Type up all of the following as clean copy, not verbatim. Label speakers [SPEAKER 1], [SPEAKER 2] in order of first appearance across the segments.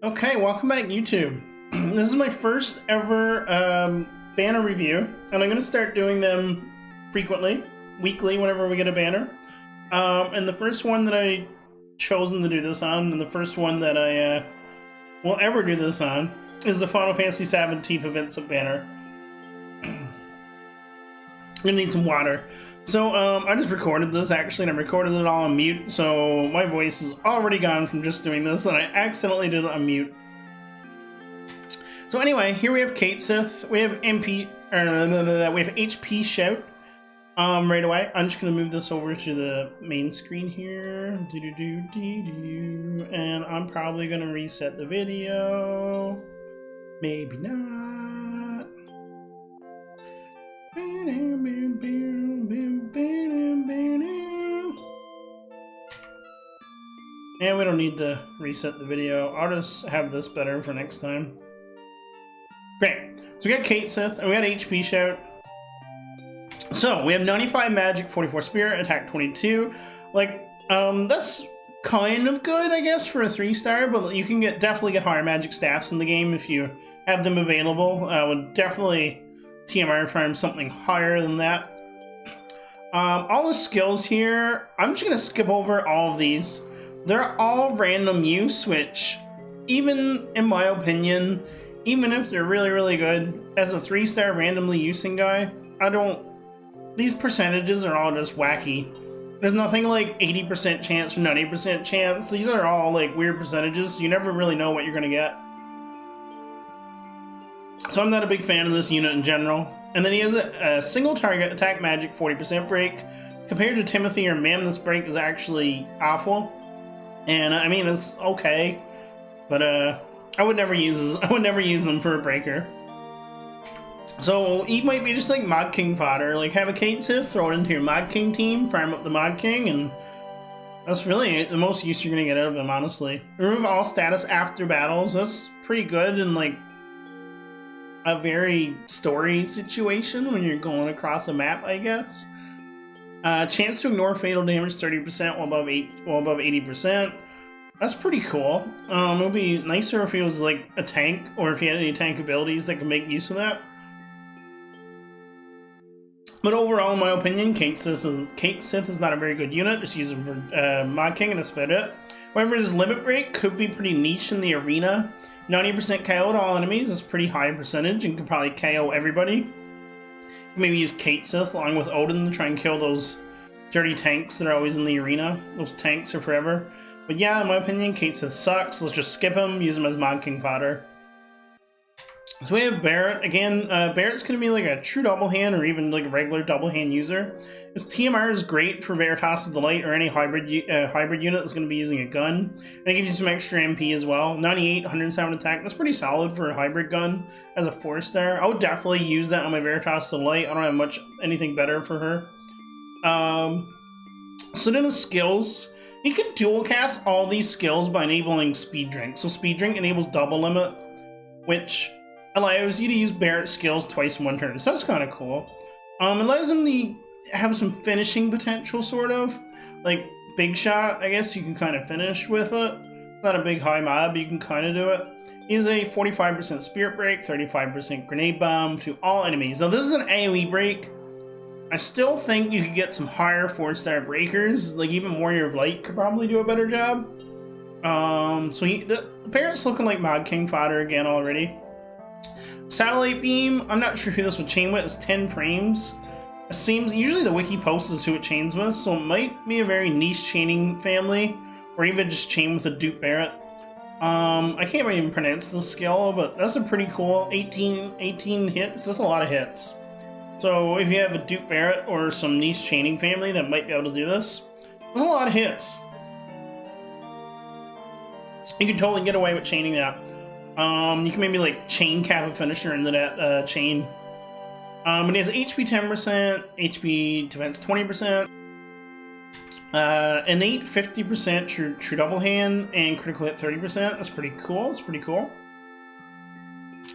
[SPEAKER 1] Okay, welcome back YouTube. This is my first ever banner review, and I'm going to start doing them frequently, weekly, whenever we get a banner. And the first one that I chosen to do this on, and the first one that I will ever do this on, is the Final Fantasy VII Tifa and Vincent banner. I'm going to need some water. So, I just recorded this, actually, and I recorded it all on mute, so my voice is already gone from just doing this, and I accidentally did it on mute. So anyway, here we have Cait Sith, we have we have HP Shout, right away. I'm just going to move this over to the main screen here, and I'm probably going to reset the video, maybe not. And we don't need to reset the video. I'll just have this better for next time. Great. So we got Cait Sith, and we got HP Shout. So we have 95 magic, 44 spirit, attack 22. Like, that's kind of good, I guess, for a 3-star, but you can definitely get higher magic staffs in the game if you have them available. I would definitely TMR farm something higher than that. All the skills here, I'm just going to skip over all of these. They're all random use, which, even in my opinion, even if they're really, really good, as a 3-star randomly using guy, these percentages are all just wacky. There's nothing like 80% chance or 90% chance. These are all like weird percentages, so you never really know what you're going to get. So I'm not a big fan of this unit in general. And then he has a single target attack magic 40% break. Compared to Timothy or Mim, this break is actually awful. And I mean, it's okay, but I would never use them for a breaker. So he might be just like Mod King fodder. Like, have a Cait Sith, throw it into your Mod King team, farm up the Mod King, and that's really the most use you're gonna get out of him, honestly. Remove all status after battles. That's pretty good in like a very story situation when you're going across a map, I guess. Chance to ignore fatal damage 30% while above 80%. That's pretty cool. It would be nicer if he was like a tank, or if he had any tank abilities that could make use of that. But overall, in my opinion, Cait Sith is not a very good unit. Just use him for Mod King, and that's about it. However, his limit break could be pretty niche in the arena. 90% KO to all enemies is pretty high percentage, and can probably KO everybody. Maybe use Cait Sith along with Odin to try and kill those dirty tanks that are always in the arena. Those tanks are forever. But yeah, in my opinion, Cait Sith sucks. Let's just skip him, use him as Mod King fodder. So we have Barret. Again, Barrett's going to be like a true doublehand, or even like a regular doublehand user. His TMR is great for Veritas of the Light, or any hybrid unit that's going to be using a gun. And it gives you some extra MP as well. 98, 107 attack. That's pretty solid for a hybrid gun as a 4-star. I would definitely use that on my Veritas of the Light. I don't have anything better for her. So then his skills. He can dual cast all these skills by enabling Speed Drink. So Speed Drink enables double limit, which allows you to use Barrett's skills twice in one turn. So that's kind of cool. Allows him to have some finishing potential, sort of. Like Big Shot, I guess you can kind of finish with it. Not a big high mob, but you can kind of do it. He has a 45% Spirit Break, 35% Grenade Bomb to all enemies. Now this is an AoE break. I still think you could get some higher 4-star breakers. Like even Warrior of Light could probably do a better job. So the Barrett's looking like Mod King fodder again already. Satellite Beam, I'm not sure who this would chain with. It's 10 frames. It seems usually the wiki post is who it chains with, so it might be a very niche chaining family, or even just chain with a dupe Barret. I can't even pronounce the skill, but that's a pretty cool 18 hits. That's a lot of hits. So if you have a dupe Barret or some niche chaining family that might be able to do this, there's a lot of hits. You can totally get away with chaining that. You can maybe like chain cap a finisher into that chain. It has HP 10%, HP defense 20%, innate 50%, true double hand, and critical hit 30%. That's pretty cool. That's pretty cool.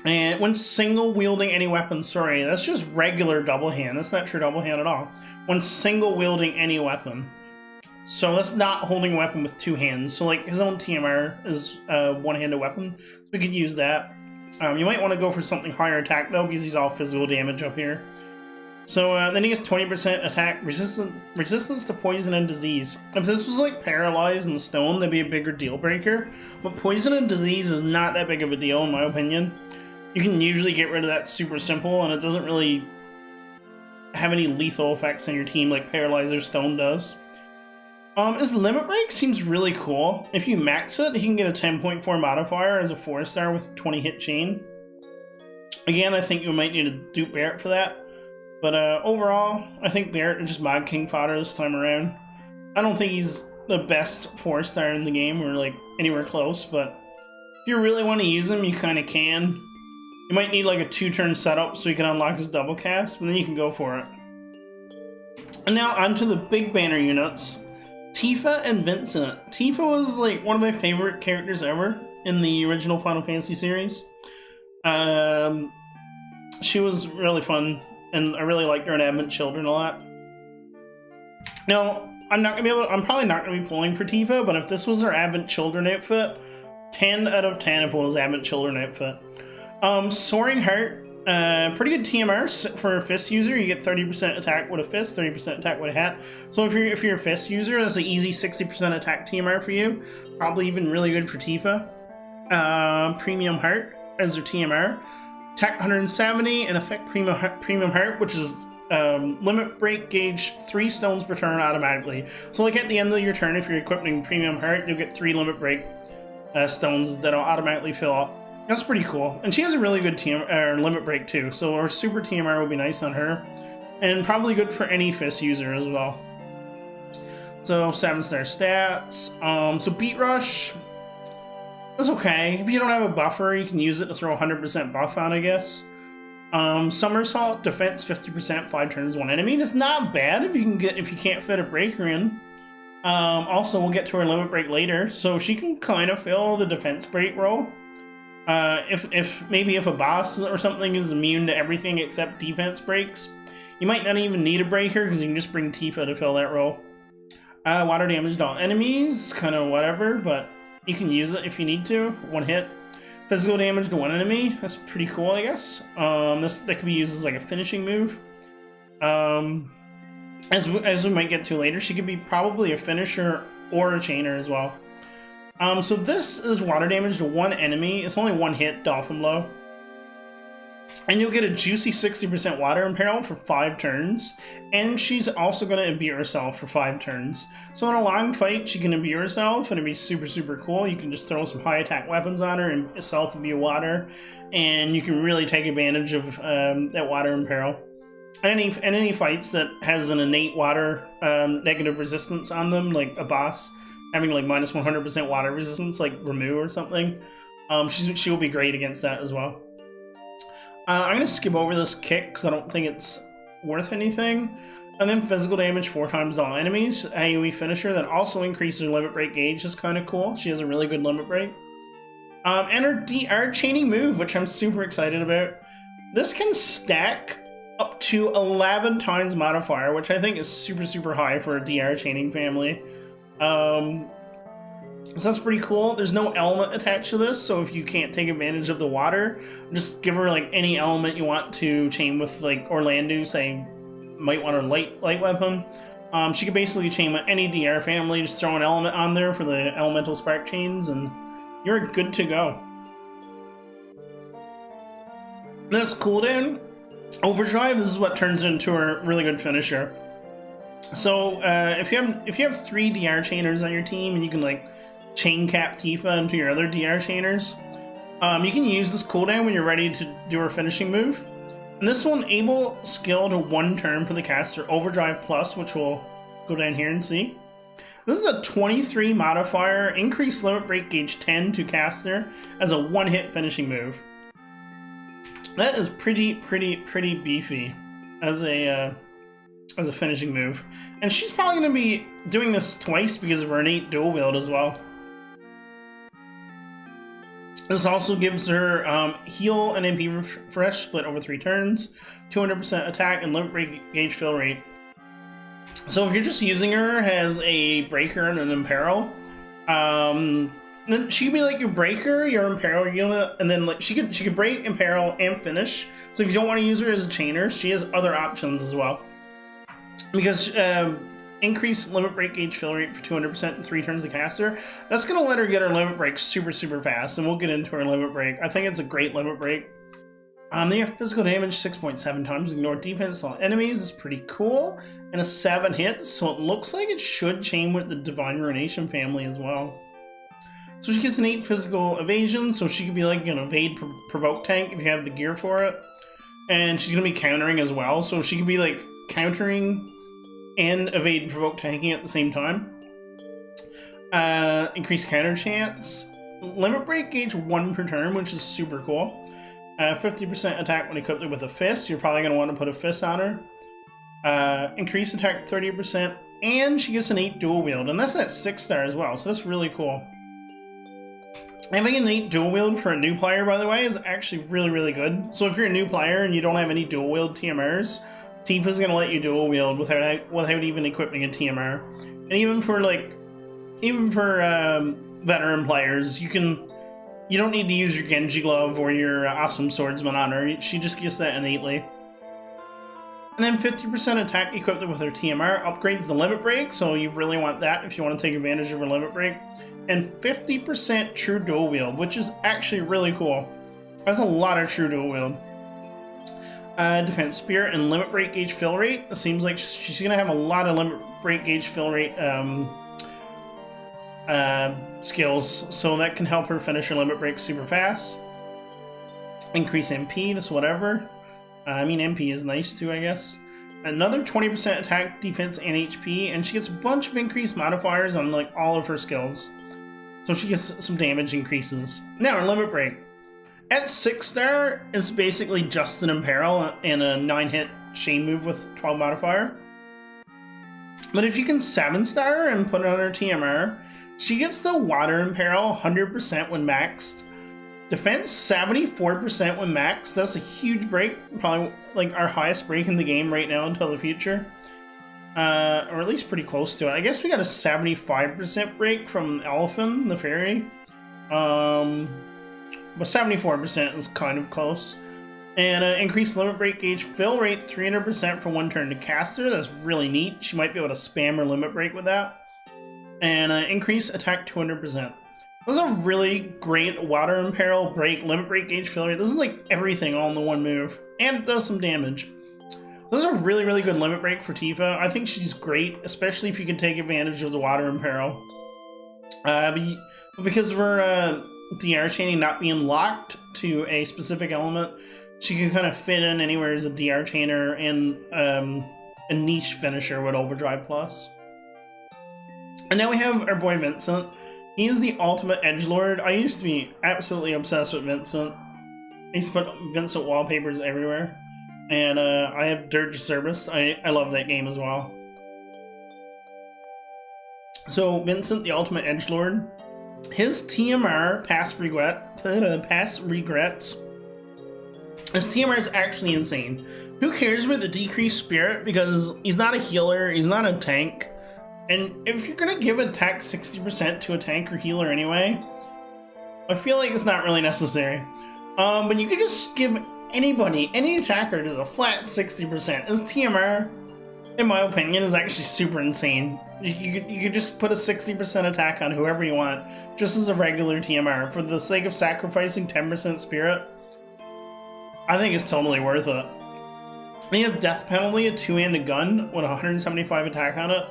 [SPEAKER 1] And when single wielding any weapon, sorry, that's just regular double hand. That's not true double hand at all. When single wielding any weapon. So that's not holding a weapon with two hands. So like his own TMR is a one-handed weapon. So we could use that. You might want to go for something higher attack though, because he's all physical damage up here. So then he gets 20% attack resistance to poison and disease. If this was like paralyzed and stone, that'd be a bigger deal breaker. But poison and disease is not that big of a deal in my opinion. You can usually get rid of that super simple, and it doesn't really have any lethal effects on your team like paralyze or stone does. His limit break seems really cool. If you max it, he can get a 10.4 modifier as a 4-star with 20 hit chain. Again, I think you might need to dupe Barret for that. But overall, I think Barret is just Mod King fodder this time around. I don't think he's the best 4-star in the game or like anywhere close, but if you really want to use him, you kind of can. You might need like a 2-turn setup so you can unlock his double cast, but then you can go for it. And now onto the big banner units. Tifa and Vincent. Tifa was like one of my favorite characters ever in the original Final Fantasy series. She was really fun, and I really liked her in Advent Children a lot. Now, I'm probably not gonna be pulling for Tifa, but if this was her Advent Children outfit, 10 out of 10 if it was Advent Children outfit. Soaring Heart. Pretty good TMR for a fist user. You get 30% attack with a fist, 30% attack with a hat. So if you're a fist user, that's an easy 60% attack TMR for you. Probably even really good for Tifa. Premium Heart as their TMR. Attack 170 and effect Premium Heart, which is limit break gauge 3 stones per turn automatically. So like at the end of your turn, if you're equipping Premium Heart, you'll get 3 limit break stones that'll automatically fill up. That's pretty cool. And she has a really good limit break too, so her super TMR would be nice on her. And probably good for any fist user as well. So 7-star stats. So Beat Rush, that's okay. If you don't have a buffer, you can use it to throw 100% buff on, I guess. Somersault, defense 50%, 5 turns, 1 enemy. That's not bad if you can't fit a breaker in. Also, we'll get to her limit break later, so she can kind of fill the defense break role. If a boss or something is immune to everything except defense breaks, you might not even need a breaker because you can just bring Tifa to fill that role. Water damage to all enemies, kind of whatever, but you can use it if you need to. 1 hit. Physical damage to 1 enemy, that's pretty cool, I guess. That could be used as like a finishing move. As we might get to later, she could be probably a finisher or a chainer as well. So this is water damage to 1 enemy. It's only 1 hit, Dolphin Blow. And you'll get a juicy 60% water imperil for 5 turns. And she's also going to imbue herself for 5 turns. So in a long fight, she can imbue herself, and it'd be super, super cool. You can just throw some high attack weapons on her and self-imbue water. And you can really take advantage of that water imperil. And any fights that has an innate water negative resistance on them, like a boss having like minus 100% water resistance, like Ramu or something, she will be great against that as well. I'm going to skip over this kick because I don't think it's worth anything. And then physical damage 4 times to all enemies. AoE finisher that also increases her limit break gauge is kind of cool. She has a really good limit break. And her DR chaining move, which I'm super excited about. This can stack up to 11 times modifier, which I think is super, super high for a DR chaining family. So that's pretty cool. There's no element attached to this, so if you can't take advantage of the water, just give her like any element you want to chain with, like Orlando, say, might want a light weapon. She can basically chain with any DR family, just throw an element on there for the elemental spark chains, and you're good to go. This cooldown, Overdrive, this is what turns into her really good finisher. So if you have 3 DR chainers on your team, and you can like chain cap Tifa into your other DR chainers, you can use this cooldown when you're ready to do her finishing move. And this will enable skill to 1 turn for the caster, Overdrive Plus, which we'll go down here and see. This is a 23 modifier, increased limit break gauge 10 to caster as a 1-hit finishing move. That is pretty beefy as a finishing move. And she's probably going to be doing this twice because of her innate dual wield as well. This also gives her heal and MP refresh split over 3 turns, 200% attack, and limit break gauge fill rate. So if you're just using her as a breaker and an imperil, then she could be like your breaker, your imperil unit, and then like she could break, imperil, and finish. So if you don't want to use her as a chainer, she has other options as well. Because increase limit break gauge fill rate for 200% in 3 turns to caster. That's gonna let her get her limit break super fast, and we'll get into her limit break. I think it's a great limit break. They have physical damage 6.7 times, ignore defense on enemies. That's pretty cool. And a 7 hit, so it looks like it should chain with the Divine Ruination family as well. So she gets an 8 physical evasion, so she could be like an evade provoke tank if you have the gear for it. And she's gonna be countering as well, so she could be like countering and evade provoke tanking at the same time. Increased counter chance. Limit break gauge 1 per turn, which is super cool. 50% attack when equipped with a fist. You're probably going to want to put a fist on her. Increased attack 30%, and she gets an 8 dual wield, and that's at 6-star as well, so that's really cool. Having an 8 dual wield for a new player, by the way, is actually really good. So if you're a new player and you don't have any dual wield TMRs, Tifa's going to let you dual wield without even equipping a TMR. And even for veteran players, you don't need to use your Genji glove or your awesome swordsman on her. She just gets that innately. And then 50% attack equipped with her TMR upgrades the limit break, so you really want that if you want to take advantage of her limit break. And 50% true dual wield, which is actually really cool. That's a lot of true dual wield. Defense spirit and limit break gauge fill rate. It seems like she's going to have a lot of limit break gauge fill rate skills, so that can help her finish her limit break super fast. Increase MP, this whatever. I mean, MP is nice too, I guess. Another 20% attack, defense, and HP, and she gets a bunch of increased modifiers on like all of her skills. So she gets some damage increases. Now, her limit break. At 6-star, it's basically just an imperil and a 9-hit chain move with 12 modifier. But if you can 7-star and put it on her TMR, she gets the Water Imperil 100% when maxed. Defense 74% when maxed. That's a huge break. Probably like our highest break in the game right now until the future. Or at least pretty close to it. I guess we got a 75% break from Elephant, the fairy. But 74% is kind of close. And increased limit break gauge fill rate 300% for 1 turn to caster. That's really neat. She might be able to spam her limit break with that. And increase attack 200%. Those are really great Water Imperil break, limit break gauge fill rate. This is like everything all in the one move. And it does some damage. Those are really good limit break for Tifa. I think she's great, especially if you can take advantage of the Water Imperil. But because of her DR chaining not being locked to a specific element, she can kind of fit in anywhere as a DR chainer and a niche finisher with Overdrive Plus. And now we have our boy Vincent. He is the ultimate edgelord. I used to be absolutely obsessed with Vincent. I used to put Vincent wallpapers everywhere. And I have Dirge Service. I love that game as well. So Vincent, the ultimate edgelord. His TMR, past regrets. His TMR is actually insane. Who cares about the decreased spirit? Because he's not a healer, he's not a tank. And if you're gonna give attack 60% to a tank or healer anyway, I feel like it's not really necessary. But you could just give anybody, any attacker, just a flat 60%. His TMR, in my opinion, is actually super insane. You could just put a 60% attack on whoever you want, just as a regular TMR. For the sake of sacrificing 10% spirit, I think it's totally worth it. And he has death penalty, a 2-handed gun with 175 attack on it.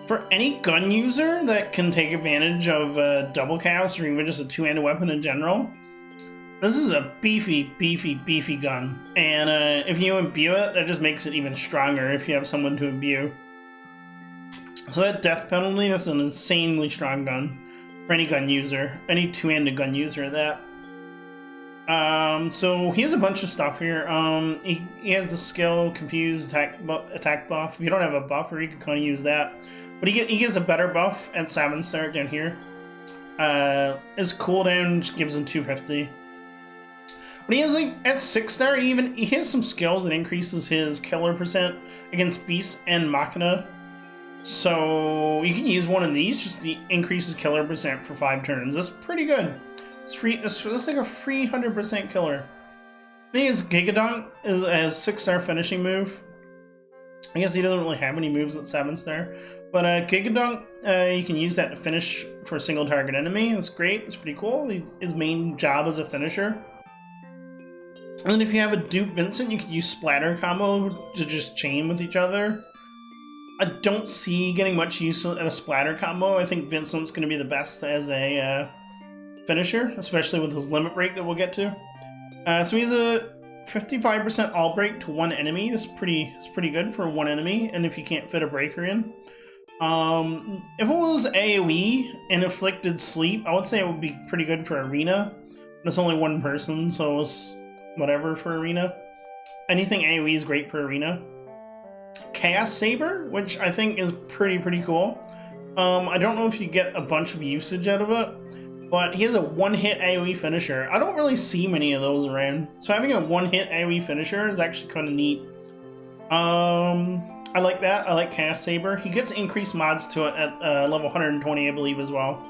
[SPEAKER 1] For any gun user that can take advantage of double cast or even just a 2-handed weapon in general, this is a beefy gun. And if you imbue it, that just makes it even stronger if you have someone to imbue. So that death penalty, that's an insanely strong gun for any gun user, any 2-handed gun user at that. So he has a bunch of stuff here. He has the skill Confuse attack buff. If you don't have a buffer, you can kind of use that. But he gets a better buff at 7-star down here. His cooldown just gives him 250. But he has like at 6-star, he has some skills that increases his killer percent against beasts and Machina. So you can use one of these, just the increases killer percent for 5 turns. That's pretty good. It's free. It's like a free 100% killer. I think his Gigadunk is a 6-star finishing move. I guess he doesn't really have any moves at 7-star. But Gigadunk, you can use that to finish for a single target enemy. That's great. That's pretty cool. His main job is a finisher. And then if you have a dupe Vincent, you can use splatter combo to just chain with each other. I don't see getting much use at a splatter combo. I think Vincent's going to be the best as a finisher, especially with his limit break that we'll get to. So he's a 55% all break to 1 enemy. That's pretty good for 1 enemy, and if you can't fit a breaker in. If it was AoE and inflicted sleep, I would say it would be pretty good for arena. It's only 1 person, so it's whatever for arena. Anything AoE is great for arena. Chaos Saber, which I think is pretty cool. I don't know if you get a bunch of usage out of it, but he has a 1-hit AoE finisher. I don't really see many of those around, so having a 1-hit AoE finisher is actually kind of neat. I like that. I like Chaos Saber. He gets increased mods to it at level 120, I believe, as well.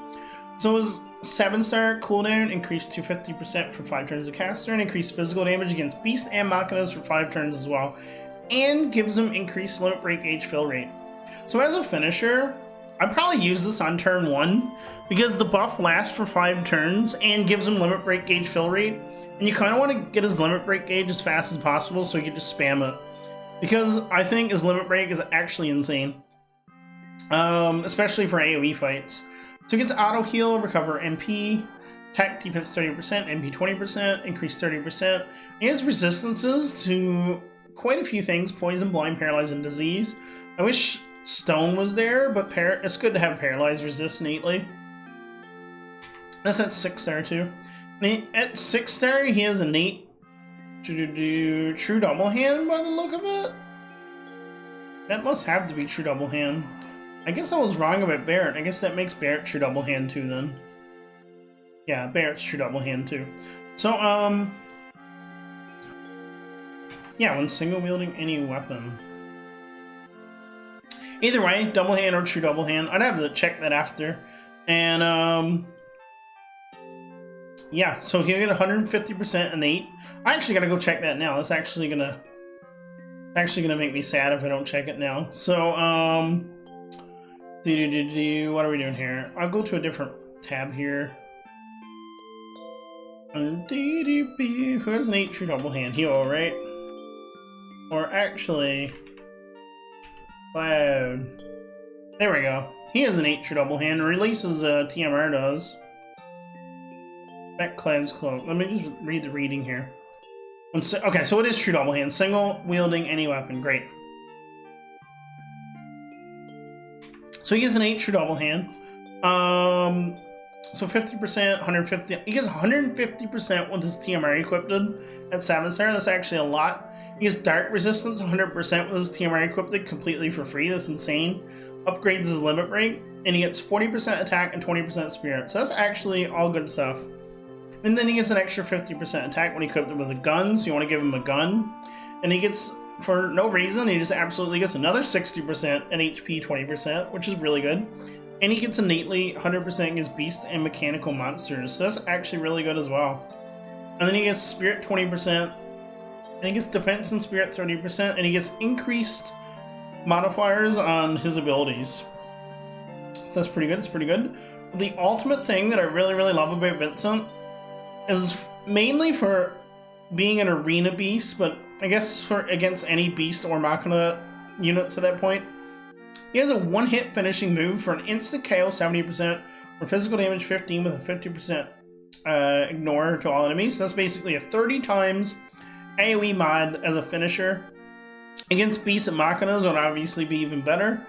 [SPEAKER 1] So his 7-star cooldown increased to 50% for 5 turns of caster, and increased physical damage against beasts and machinas for 5 turns as well, and gives him increased limit break gauge fill rate. So as a finisher, I'd probably use this on turn 1 because the buff lasts for 5 turns and gives him limit break gauge fill rate, and you kind of want to get his limit break gauge as fast as possible so you can just spam it, because I think his limit break is actually insane, especially for AoE fights. So he gets auto heal, recover MP, attack defense 30%, MP 20%, increase 30%. He has resistances to quite a few things: poison, blind, paralyzed, and disease. I wish stone was there, but it's good to have paralyzed resist innately. That's at 6-star too. And at 6-star, he has innate true double hand by the look of it. That must have to be true double hand. I guess I was wrong about Barrett. I guess that makes Barrett true double hand too then. Yeah, Barrett's true double hand too. So, yeah, when single wielding any weapon. Either way, double hand or true double hand. I'd have to check that after. And, yeah, so he'll get 150% innate. I actually gotta go check that now. That's actually gonna make me sad if I don't check it now. So, what are we doing here? I'll go to a different tab here. Who has an 8 true double hand? Heal, right? Or actually, Cloud. There we go. He has an 8 true double hand. Releases TMR does. Back Cloud's cloak. Let me just read the reading here. Okay, so it is true double hand. Single wielding any weapon. Great. So he has an 8 true double hand. So 50%, 150. He gets 150% with his TMR equipped at 7-star. That's actually a lot. He gets dark resistance 100% with his TMR equipped completely for free. That's insane. Upgrades his limit break, and he gets 40% attack and 20% spirit. So that's actually all good stuff. And then he gets an extra 50% attack when he equipped it with a gun. So you want to give him a gun, and he gets, for no reason, he just absolutely gets another 60% and HP 20%, which is really good. And he gets innately 100% against beast and mechanical monsters. So that's actually really good as well. And then he gets spirit 20%, and he gets defense and spirit 30%, and he gets increased modifiers on his abilities. So that's pretty good. It's pretty good. The ultimate thing that I really love about Vincent is mainly for being an arena beast, but I guess for against any beast or machina units at that point. He has a 1-hit finishing move for an instant KO 70%, or physical damage 15 with a 50% ignore to all enemies. So that's basically a 30 times AoE mod as a finisher. Against beasts and machinas would obviously be even better.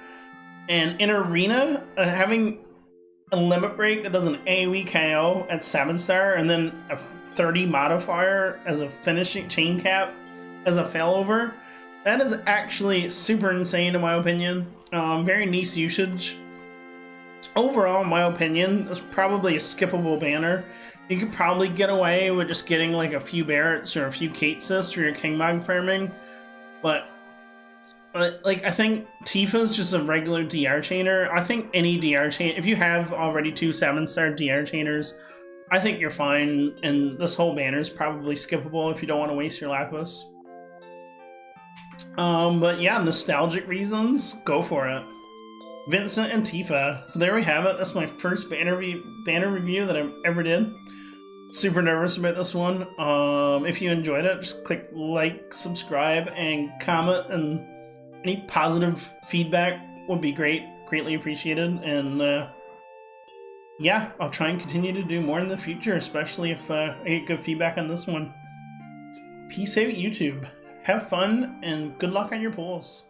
[SPEAKER 1] And in arena, having a limit break that does an AoE KO at 7-star, and then a 30 modifier as a finishing chain cap as a failover, that is actually super insane in my opinion. Very nice usage. Overall, in my opinion, it's probably a skippable banner. You could probably get away with just getting like a few Barretts or a few Cait Siths for your King Mog farming, but like, I think Tifa's just a regular DR chainer. I think any DR chain, if you have already 2 7-star DR chainers, I think you're fine, and this whole banner is probably skippable if you don't want to waste your lapis. But yeah, nostalgic reasons, go for it. Vincent and Tifa. So there we have it. That's my first banner review that I ever did. Super nervous about this one. If you enjoyed it, just click like, subscribe, and comment, and any positive feedback would be greatly appreciated. And yeah, I'll try and continue to do more in the future, especially if I get good feedback on this one. Peace out, YouTube. Have fun, and good luck on your polls.